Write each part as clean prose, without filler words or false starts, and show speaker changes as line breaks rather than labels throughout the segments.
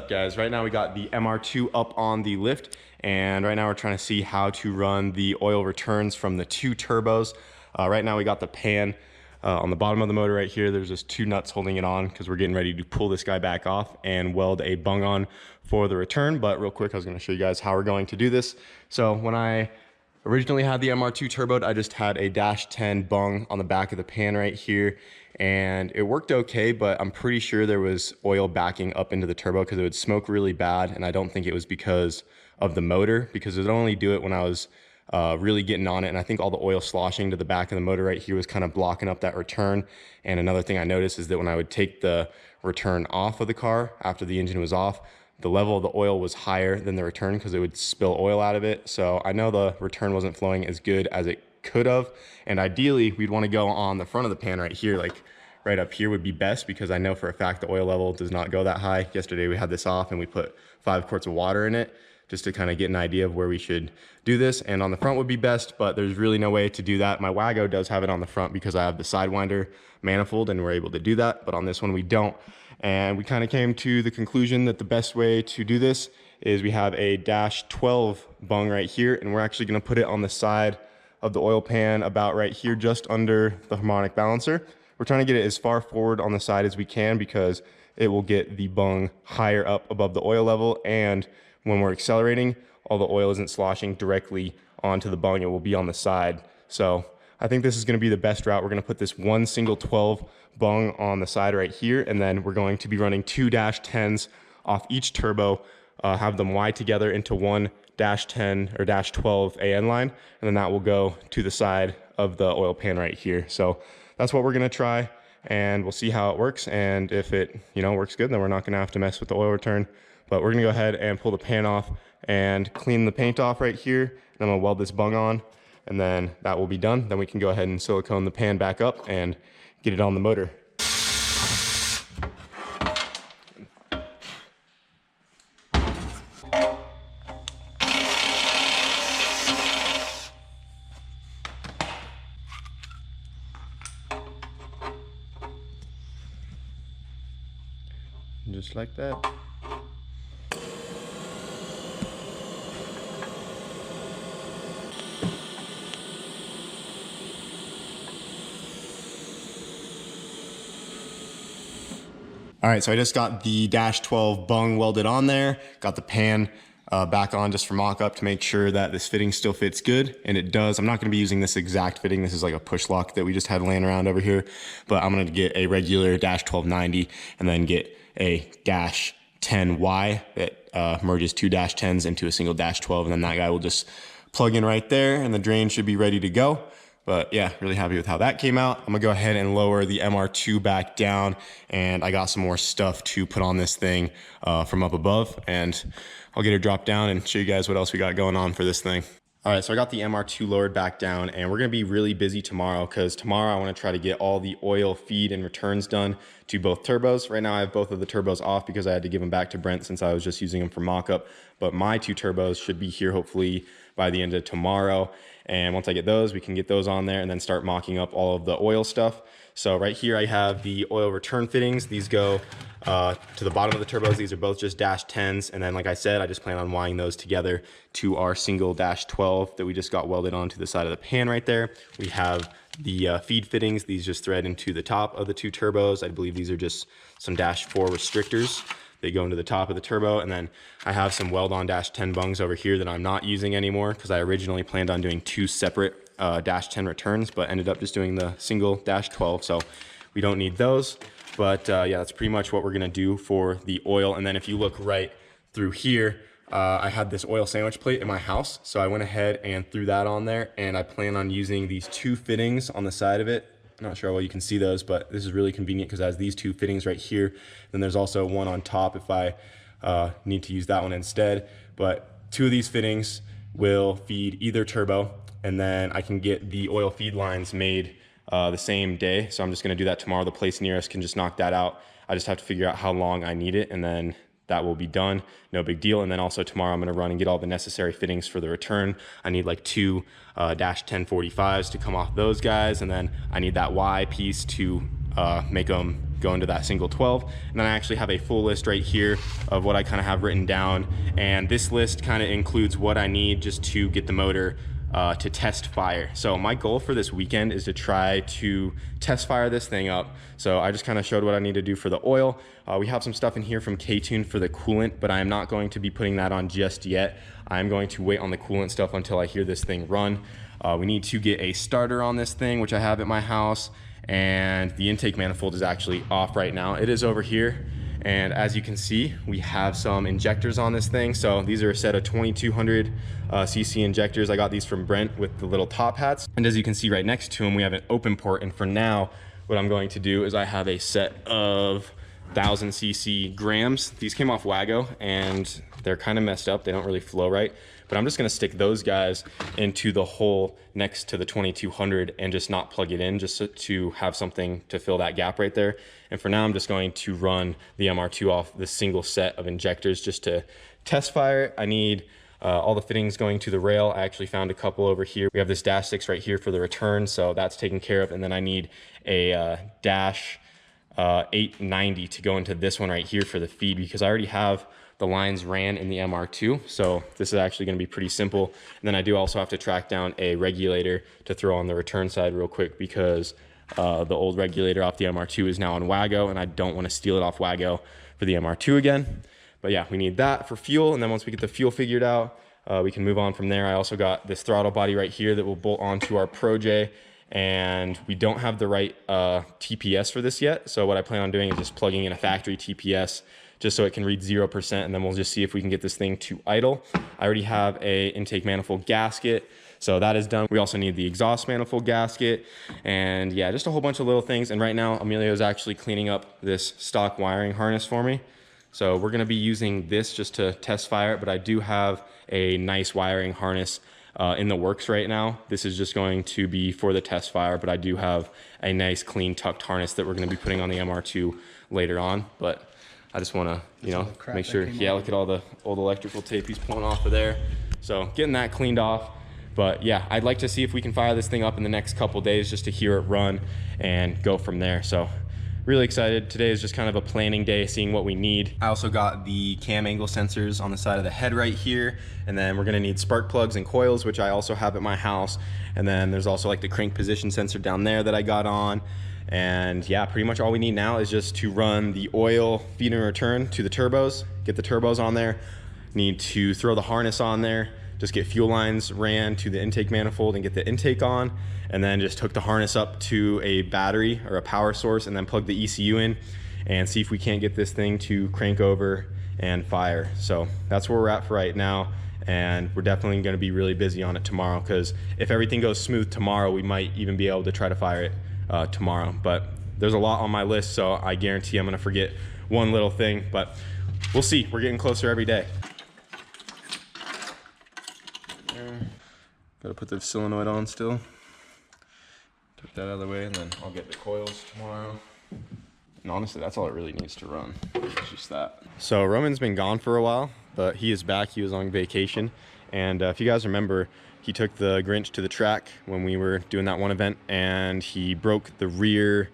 up, guys? Right now we got the MR2 up on the lift, and right now we're trying to see how to run the oil returns from the two turbos. Right now we got the pan on the bottom of the motor right here. There's just two nuts holding it on because we're getting ready to pull this guy back off and weld a bung on for the return. But real quick, I was going to show you guys how we're going to do this. So when I originally had the MR2 turboed, I just had a -10 bung on the back of the pan right here, and it worked okay, but I'm pretty sure there was oil backing up into the turbo because it would smoke really bad, and I don't think it was because of the motor, because it would only do it when I was really getting on it, and I think all the oil sloshing to the back of the motor right here was kind of blocking up that return. And another thing I noticed is that when I would take the return off of the car after the engine was off, the level of the oil was higher than the return because it would spill oil out of it. So I know the return wasn't flowing as good as it could have, and ideally we'd want to go on the front of the pan right here, like right up here would be best, because I know for a fact the oil level does not go that high. Yesterday we had this off and we put 5 quarts of water in it just to kind of get an idea of where we should do this, and on the front would be best, but there's really no way to do that. My Wago does have it on the front because I have the Sidewinder manifold and we're able to do that, but on this one we don't. And we kind of came to the conclusion that the best way to do this is we have a -12 bung right here, and we're actually going to put it on the side of the oil pan about right here, just under the harmonic balancer. We're trying to get it as far forward on the side as we can because it will get the bung higher up above the oil level, and when we're accelerating, all the oil isn't sloshing directly onto the bung, it will be on the side. So I think this is going to be the best route. We're going to put this one single 12 bung on the side right here, and then we're going to be running 2 -10s off each turbo, have them wide together into one -10 or -12 AN line, and then that will go to the side of the oil pan right here. So that's what we're going to try, and we'll see how it works. And if it works good, then we're not going to have to mess with the oil return. But we're going to go ahead and pull the pan off and clean the paint off right here, and I'm going to weld this bung on, and then that will be done. Then we can go ahead and silicone the pan back up and get it on the motor. Just like that. All right, so I just got the -12 bung welded on there, got the pan back on just for mock-up to make sure that this fitting still fits good, and it does. I'm not gonna be using this exact fitting. This is like a push lock that we just had laying around over here, but I'm gonna get a regular -1290 and then get a -10Y that merges 2 -10s into a single -12, and then that guy will just plug in right there and the drain should be ready to go. But yeah, really happy with how that came out. I'm gonna go ahead and lower the MR2 back down, and I got some more stuff to put on this thing from up above, and I'll get it dropped down and show you guys what else we got going on for this thing. All right, so I got the MR2 lowered back down, and we're gonna be really busy tomorrow because tomorrow I wanna try to get all the oil feed and returns done to both turbos. Right now I have both of the turbos off because I had to give them back to Brent since I was just using them for mock-up, but my 2 turbos should be here hopefully by the end of tomorrow. And once I get those, we can get those on there and then start mocking up all of the oil stuff. So right here I have the oil return fittings. These go to the bottom of the turbos. These are both just -10s. And then like I said, I just plan on wiring those together to our single -12 that we just got welded onto the side of the pan right there. We have the feed fittings. These just thread into the top of the 2 turbos. I believe these are just some -4 restrictors. They go into the top of the turbo, and then I have some weld-on -10 bungs over here that I'm not using anymore because I originally planned on doing 2 separate -10 returns, but ended up just doing the single -12, so we don't need those. But yeah, that's pretty much what we're gonna do for the oil. And then if you look right through here, I had this oil sandwich plate in my house, so I went ahead and threw that on there, and I plan on using these 2 fittings on the side of it. I'm not sure how well you can see those, but this is really convenient because it has these 2 fittings right here. Then there's also one on top if I need to use that one instead. But 2 of these fittings will feed either turbo, and then I can get the oil feed lines made the same day. So I'm just gonna do that tomorrow. The place near us can just knock that out. I just have to figure out how long I need it, and then that will be done. No big deal. And then also tomorrow I'm gonna run and get all the necessary fittings for the return. I need like 2 -1045s to come off those guys, and then I need that Y piece to make them go into that single 12. And then I actually have a full list right here of what I kind of have written down. And this list kind of includes what I need just to get the motor to test fire. So my goal for this weekend is to try to test fire this thing up. So I just kind of showed what I need to do for the oil. We have some stuff in here from K-Tune for the coolant, but I am not going to be putting that on just yet. I'm going to wait on the coolant stuff until I hear this thing run. We need to get a starter on this thing, which I have at my house, and the intake manifold is actually off right now. It is over here. And as you can see, we have some injectors on this thing. So these are a set of 2200 cc injectors. I got these from Brent with the little top hats. And as you can see right next to them, we have an open port. And for now, what I'm going to do is I have a set of 1000 cc grams. These came off Wago and they're kind of messed up. They don't really flow right. But I'm just gonna stick those guys into the hole next to the 2200 and just not plug it in, just to have something to fill that gap right there. And for now, I'm just going to run the MR2 off the single set of injectors just to test fire it. I need all the fittings going to the rail. I actually found a couple over here. We have this dash 6 right here for the return, so that's taken care of. And then I need a dash 890 to go into this one right here for the feed, because I already have the lines ran in the MR2. So this is actually gonna be pretty simple. And then I do also have to track down a regulator to throw on the return side real quick, because the old regulator off the MR2 is now on Wago, and I don't wanna steal it off Wago for the MR2 again. But yeah, we need that for fuel. And then once we get the fuel figured out, we can move on from there. I also got this throttle body right here that will bolt onto our Pro J. And we don't have the right TPS for this yet. So what I plan on doing is just plugging in a factory TPS just so it can read 0%, and then we'll just see if we can get this thing to idle. I already have a intake manifold gasket, so that is done. We also need the exhaust manifold gasket, and yeah, just a whole bunch of little things. And right now, Emilio is actually cleaning up this stock wiring harness for me. So we're gonna be using this just to test fire it, but I do have a nice wiring harness in the works right now. This is just going to be for the test fire, but I do have a nice clean tucked harness that we're gonna be putting on the MR2 later on. But I just wanna, you know, make sure, yeah, look at all the old electrical tape he's pulling off of there. So getting that cleaned off. But yeah, I'd like to see if we can fire this thing up in the next couple days just to hear it run and go from there. So really excited. Today is just kind of a planning day, seeing what we need. I also got the cam angle sensors on the side of the head right here. And then we're gonna need spark plugs and coils, which I also have at my house. And then there's also like the crank position sensor down there that I got on. And yeah, pretty much all we need now is just to run the oil feed and return to the turbos, get the turbos on there, need to throw the harness on there, just get fuel lines ran to the intake manifold and get the intake on, and then just hook the harness up to a battery or a power source and then plug the ECU in and see if we can't get this thing to crank over and fire. So that's where we're at for right now. And we're definitely gonna be really busy on it tomorrow, because if everything goes smooth tomorrow, we might even be able to try to fire it tomorrow. But there's a lot on my list, so I guarantee I'm gonna forget one little thing, but we'll see. We're getting closer every day. Gotta put the solenoid on still. Took that out of the way, and then I'll get the coils tomorrow. And honestly, that's all it really needs to run. It's just that. So Roman's been gone for a while, but he is back. He was on vacation. And if you guys remember, he took the Grinch to the track when we were doing that one event, and he broke the rear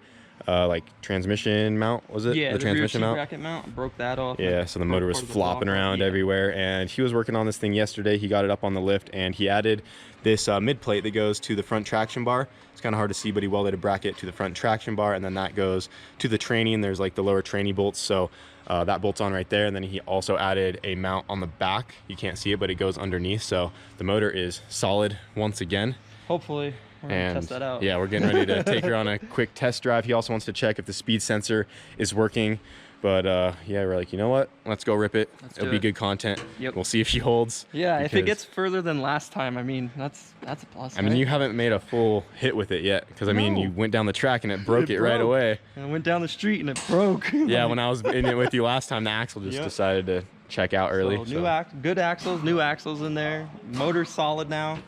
like transmission mount, was it?
Yeah,
the transmission
rear
mount?
bracket mount, broke that off.
Yeah, so the motor was flopping around everywhere, and he was working on this thing yesterday. He got it up on the lift, and he added this mid plate that goes to the front traction bar. It's kind of hard to see, but he welded a bracket to the front traction bar, and then that goes to the tranny, and there's like the lower tranny bolts, so that bolts on right there. And then he also added a mount on the back. You can't see it, but it goes underneath, so the motor is solid once again.
Hopefully. We're gonna test that out.
Yeah, we're getting ready to take her on a quick test drive. He also wants to check if the speed sensor is working. But yeah, we're like, you know what? Let's go rip it. It'll be good content. Yep. We'll see if she holds.
Yeah, if it gets further than last time, I mean, that's a plus.
I mean, you haven't made a full hit with it yet, because I mean, you went down the track and it broke it right away.
And I went down the street and it broke.
Yeah, when I was in it with you last time, the axle just decided to check out early.
So good axles, new axles in there. Motor's solid now.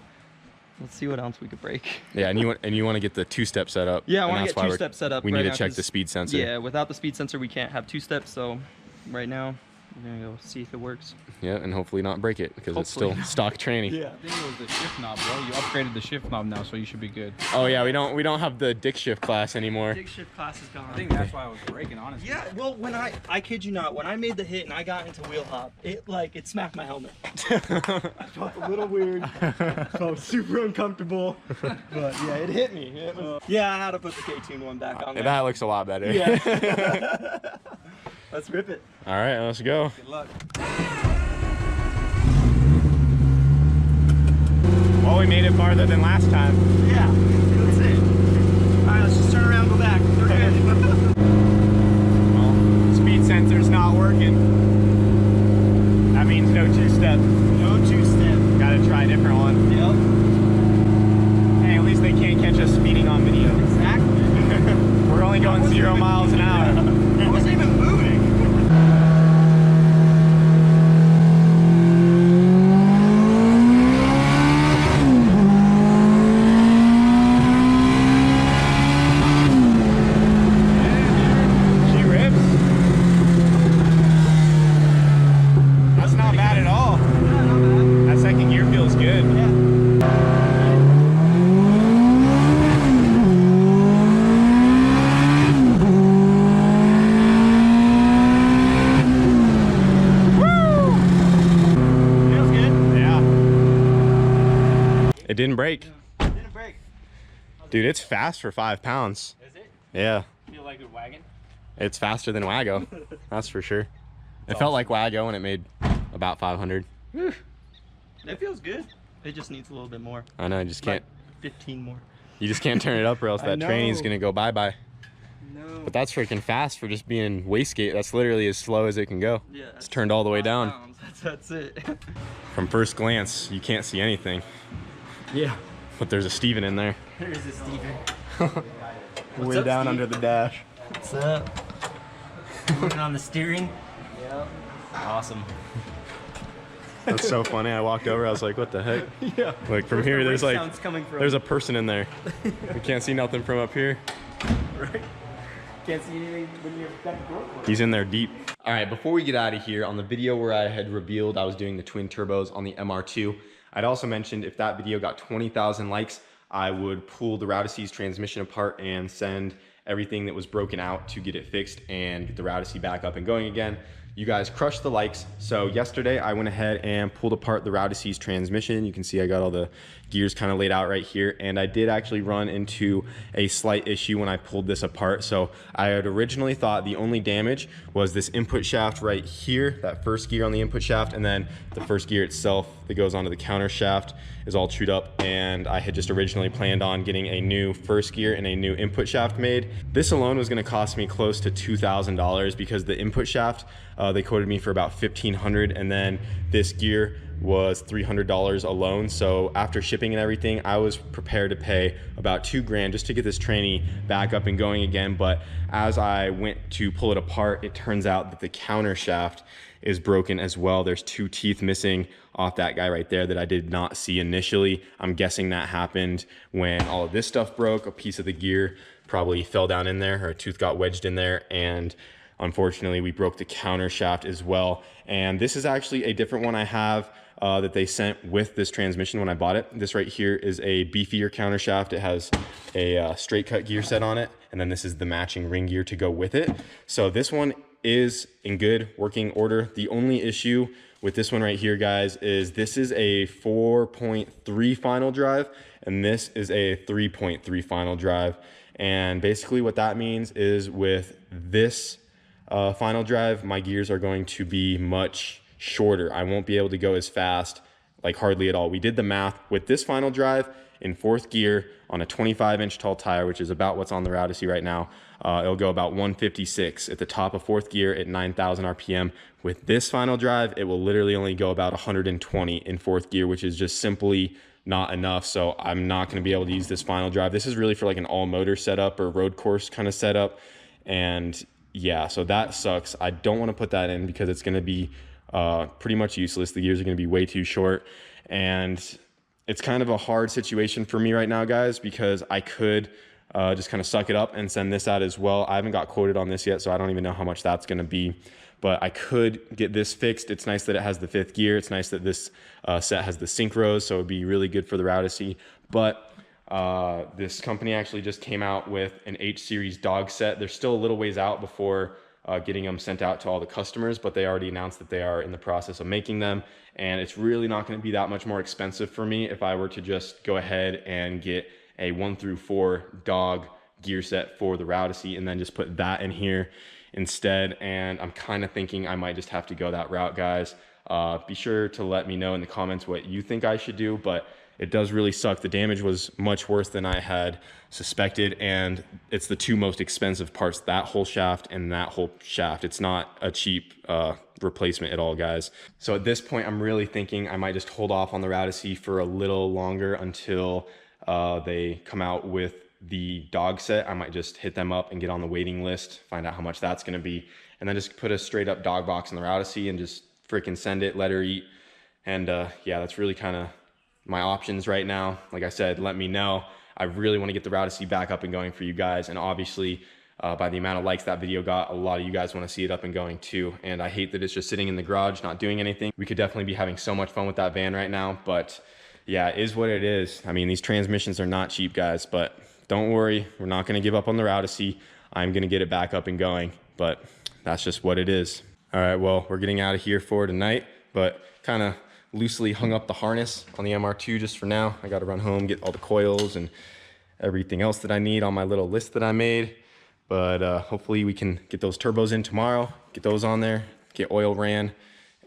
Let's see what else we could break.
Yeah, and you want to get the two-step set up.
Yeah, I want to get two-step set up.
We need to check the speed sensor.
Yeah, without the speed sensor, we can't have two steps. So right now, We're gonna go see if it works.
Yeah, and hopefully not break it because it's still stock tranny.
Yeah, I think it was the shift knob, bro. You upgraded the shift knob now, so you should be good.
Oh yeah, we don't have the dick shift class anymore.
Dick shift class is gone.
I think that's why I was breaking, honestly.
Yeah, well, when I kid you not, when I made the hit and I got into wheel hop, it smacked my helmet. I felt a little weird. Felt super uncomfortable. But yeah, it hit me. Yeah, I had to put the K-Tune one back on there.
That looks a lot better.
Yeah. Let's rip it.
All right, let's go.
Good luck.
Well, we made it farther than last time.
Yeah, that's it. All right, let's just turn around and go back. They're good.
Well, speed sensor's not working. That means no two-step.
No two-step.
Gotta try a different one.
Yep.
Hey, at least they can't catch us speeding on video.
Exactly.
We're only going 0 miles an hour.
I wasn't even moving.
It didn't break.
Yeah, it didn't break.
Dude, it's fast for 5 pounds.
Is it?
Yeah.
Feel like a wagon?
It's faster than Wago. That's for sure. It felt like Wago and it made about 500.
It feels good. It just needs a little bit more.
I know, you just can't.
Like 15 more.
You just can't turn it up or else that training's gonna go bye-bye.
No.
But that's freaking fast for just being wastegate. That's literally as slow as it can go.
Yeah.
It's turned all the way down.
Pounds. That's it.
From first glance, you can't see anything.
Yeah.
But there's a Steven in there.
There is a Steven.
Way
up,
down
Steve?
under the dash.
What's up? Working on the steering? Yep. Awesome.
That's so funny. I walked over, I was like, what the heck?
Yeah.
Like from here, there's like,
sounds coming from.
there's a person in there. We can't see nothing from up here.
Right. Can't see anything when you're got the door closed.
He's in there deep. All right, before we get out of here, on the video where I had revealed I was doing the twin turbos on the MR2, I'd also mentioned if that video got 20,000 likes, I would pull the Routacy's transmission apart and send everything that was broken out to get it fixed and get the Routacy back up and going again. You guys crushed the likes. So yesterday I went ahead and pulled apart the Routacy's transmission. You can see I got all the gears kind of laid out right here. And I did actually run into a slight issue when I pulled this apart. So I had originally thought the only damage was this input shaft right here, that first gear on the input shaft, and then the first gear itself that goes onto the counter shaft is all chewed up. And I had just originally planned on getting a new first gear and a new input shaft made. This alone was gonna cost me close to $2,000 because the input shaft, they quoted me for about $1,500, and then this gear was $300 alone. So after shipping and everything, I was prepared to pay about $2,000 just to get this tranny back up and going again. But as I went to pull it apart, it turns out that the counter shaft is broken as well. There's 2 teeth missing off that guy right there that I did not see initially. I'm guessing that happened when all of this stuff broke. A piece of the gear probably fell down in there, or a tooth got wedged in there, and unfortunately we broke the counter shaft as well. And this is actually a different one I have that they sent with this transmission when I bought it. This right here is a beefier counter shaft. It has a straight cut gear set on it, and then this is the matching ring gear to go with it. So this one is in good working order. The only issue with this one right here, guys, is this is a 4.3 final drive and this is a 3.3 final drive. And basically what that means is with this final drive, my gears are going to be much shorter. I won't be able to go as fast, like hardly at all. We did the math with this final drive in 4th gear on a 25-inch tall tire, which is about what's on the Routacy right now. It'll go about 156 at the top of 4th gear at 9,000 RPM. With this final drive, it will literally only go about 120 in 4th gear, which is just simply not enough. So I'm not going to be able to use this final drive. This is really for like an all motor setup or road course kind of setup. And yeah, so that sucks. I don't want to put that in because it's going to be pretty much useless. The gears are going to be way too short. And it's kind of a hard situation for me right now, guys, because I could just kind of suck it up and send this out as well. I haven't got quoted on this yet, so I don't even know how much that's going to be. but I could get this fixed. It's nice that it has the 5th gear. It's nice that this set has the synchros, so it'd be really good for the Rowdy. But this company actually just came out with an H series dog set. They're still a little ways out before getting them sent out to all the customers, but they already announced that they are in the process of making them. And it's really not going to be that much more expensive for me if I were to just go ahead and get a 1 through 4 dog gear set for the Rowdy and then just put that in here instead. And I'm kind of thinking I might just have to go that route, guys. Be sure to let me know in the comments what you think I should do, but it does really suck. The damage was much worse than I had suspected, and it's the 2 most expensive parts, that whole shaft and that whole shaft. It's not a cheap replacement at all, guys. So at this point, I'm really thinking I might just hold off on the Rowdy for a little longer until they come out with the dog set. I might just hit them up and get on the waiting list, find out how much that's gonna be, and then just put a straight up dog box in the Rowdy and just freaking send it, let her eat. And yeah, that's really kind of my options right now. Like I said, let me know. I really want to get the Rowdy back up and going for you guys. And obviously, by the amount of likes that video got, a lot of you guys want to see it up and going too. And I hate that it's just sitting in the garage, not doing anything. We could definitely be having so much fun with that van right now, but yeah, it is what it is. I mean, these transmissions are not cheap, guys, but don't worry. We're not going to give up on the Rowdy. I'm going to get it back up and going, but that's just what it is. All right, well, we're getting out of here for tonight, but kind of loosely hung up the harness on the MR2 just for now. I got to run home, get all the coils and everything else that I need on my little list that I made. But hopefully we can get those turbos in tomorrow, get those on there, get oil ran,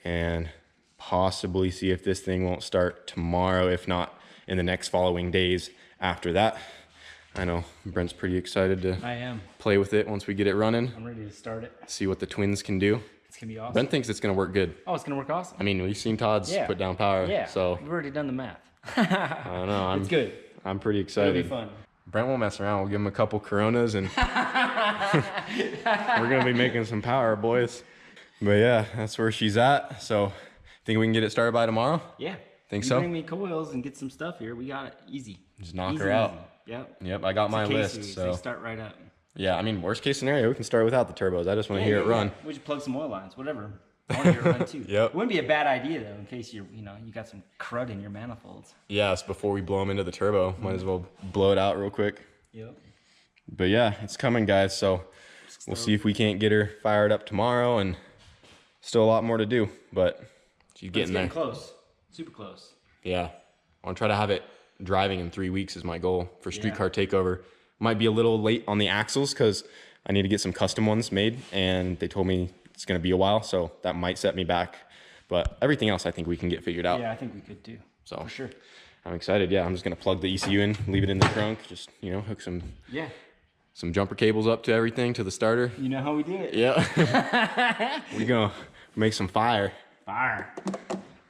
and possibly see if this thing won't start tomorrow, if not in the next following days after that. I know Brent's pretty excited to play with it once we get it running.
I'm ready to start it.
See what the twins can do.
It's gonna be awesome.
Brent thinks it's gonna work good.
Oh, it's gonna work awesome.
I mean, we've seen Todd's put down power.
Yeah,
so
we've already done the math.
I don't know.
It's good.
I'm pretty excited.
It'll be fun.
Brent won't mess around. We'll give him a couple Coronas and we're gonna be making some power, boys. But yeah, that's where she's at. So think we can get it started by tomorrow?
Yeah.
Think
you
so?
Bring me coils and get some stuff here. We got it easy.
Just knock
Easy,
her out.
easy. Yep.
Yep, I got my list. So
they start right up.
yeah, I mean, worst case scenario, we can start without the turbos. I just want to hear it run.
We should plug some oil lines, whatever. I want to hear it run too.
Yep.
It wouldn't be a bad idea though, in case you got some crud in your manifolds.
Yes, before we blow them into the turbo, might as well blow it out real quick.
Yep.
But yeah, it's coming, guys. So we'll see if we can't get her fired up tomorrow, and still a lot more to do, but she's getting there.
Close, super close.
Yeah, I want to try to have it driving in 3 weeks is my goal for Streetcar Takeover. Might be a little late on the axles because I need to get some custom ones made, and they told me it's going to be a while, so that might set me back. But everything else I think we can get figured out.
Yeah, I think we could too.
So
for sure.
I'm excited. Yeah, I'm just going to plug the ECU in, leave it in the trunk, just, hook some jumper cables up to everything, to the starter.
You know how we do it.
Yeah. We're going to make some fire.
Fire.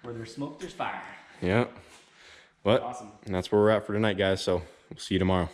Where there's smoke, there's fire.
Yeah. But
Awesome.
and that's where we're at for tonight, guys. So we'll see you tomorrow.